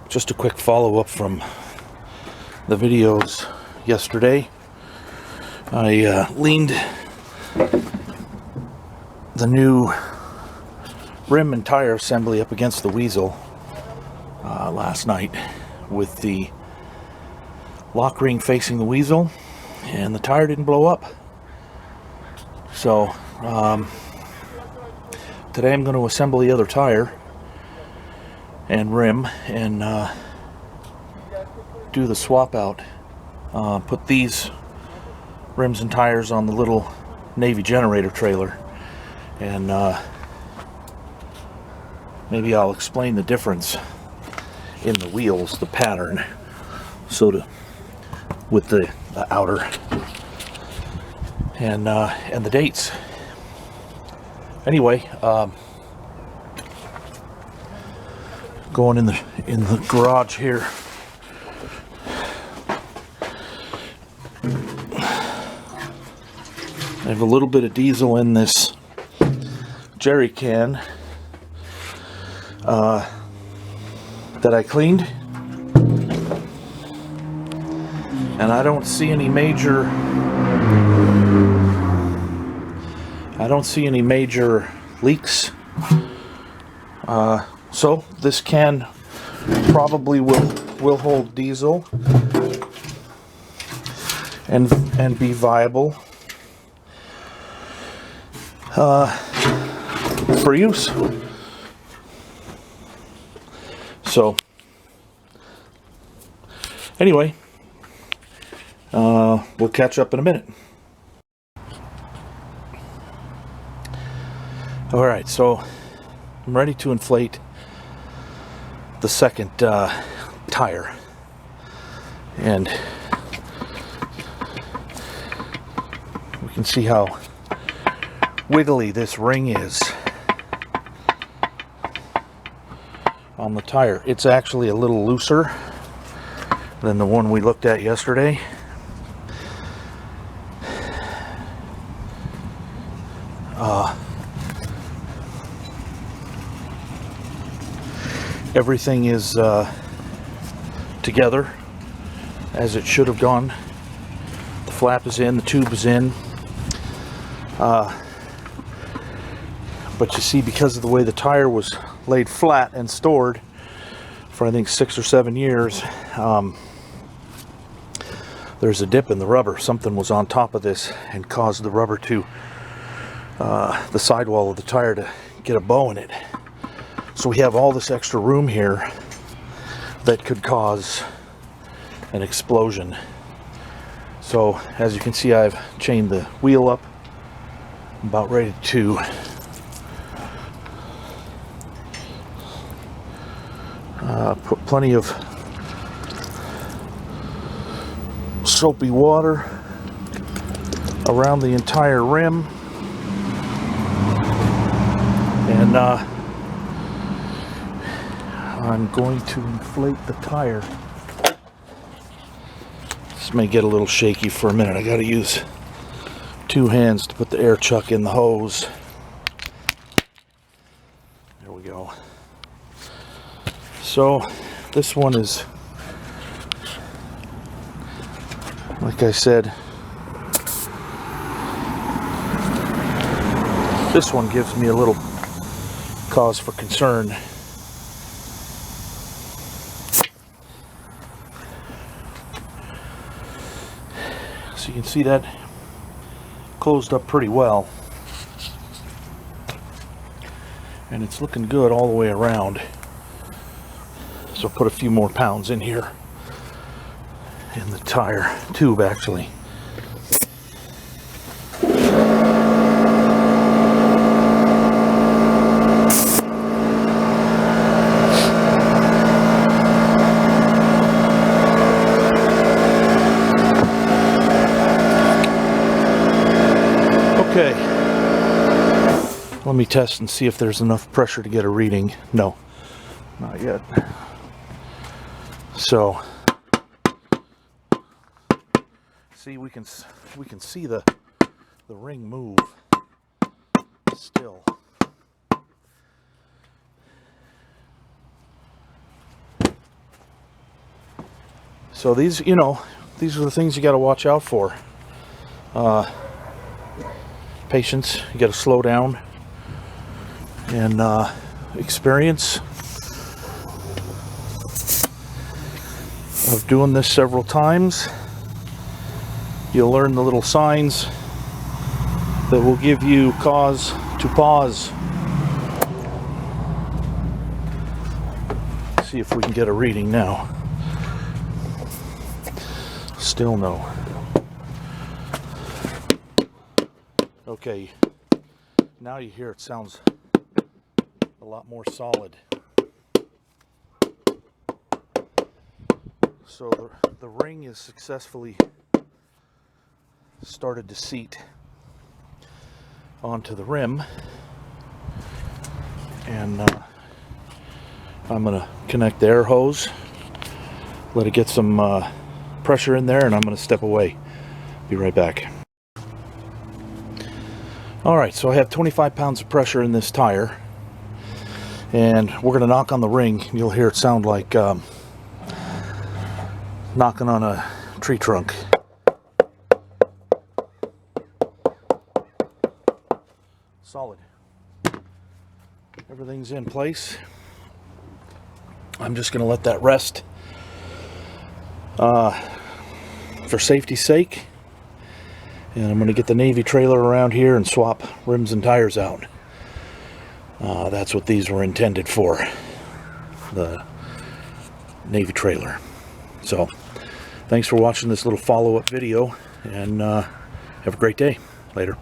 Just a quick follow-up from the videos yesterday. I leaned the new rim and tire assembly up against the Weasel last night with the lock ring facing the Weasel, and the tire didn't blow up. So today I'm going to assemble the other tire and rim and do the swap out. Put these rims and tires on the little Navy generator trailer, and maybe I'll explain the difference in the wheels, the pattern, with the outer and the dates. Anyway, going in the garage here. I have a little bit of diesel in this jerry can that I cleaned, and I don't see any major leaks. So this can probably will hold diesel and be viable for use. So anyway, we'll catch up in a minute. All right, so I'm ready to inflate the second tire, and we can see how wiggly this ring is on the tire. It's actually a little looser than the one we looked at yesterday. Everything is together as it should have gone. The flap is in, the tube is in. But you see, because of the way the tire was laid flat and stored for I think 6 or 7 years, there's a dip in the rubber. Something was on top of this and caused the rubber to, the sidewall of the tire, to get a bow in it. So we have all this extra room here that could cause an explosion. So as you can see, I've chained the wheel up. I'm about ready to put plenty of soapy water around the entire rim, and I'm going to inflate the tire. This may get a little shaky for a minute. I got to use 2 hands to put the air chuck in the hose. There we go. So this one is, like I said, this one gives me a little cause for concern. So you can see that closed up pretty well, and it's looking good all the way around. So put a few more pounds in here, in the tire tube actually. Okay, let me test and see if there's enough pressure to get a reading. No, not yet. So see, we can see the ring move still. So these, you know, these are the things you got to watch out for. Patience, you got to slow down, and experience of doing this several times. You'll learn the little signs that will give you cause to pause. See if we can get a reading now. Still no. Okay, now you hear it sounds a lot more solid. So the ring is successfully started to seat onto the rim, and I'm going to connect the air hose, let it get some pressure in there, and I'm going to step away. Be right back. Alright, so I have 25 pounds of pressure in this tire, and we're going to knock on the ring. You'll hear it sound like knocking on a tree trunk. Solid. Everything's in place. I'm just going to let that rest for safety's sake. And I'm going to get the Navy trailer around here and swap rims and tires out. That's what these were intended for. The Navy trailer. So, thanks for watching this little follow-up video, and have a great day. Later.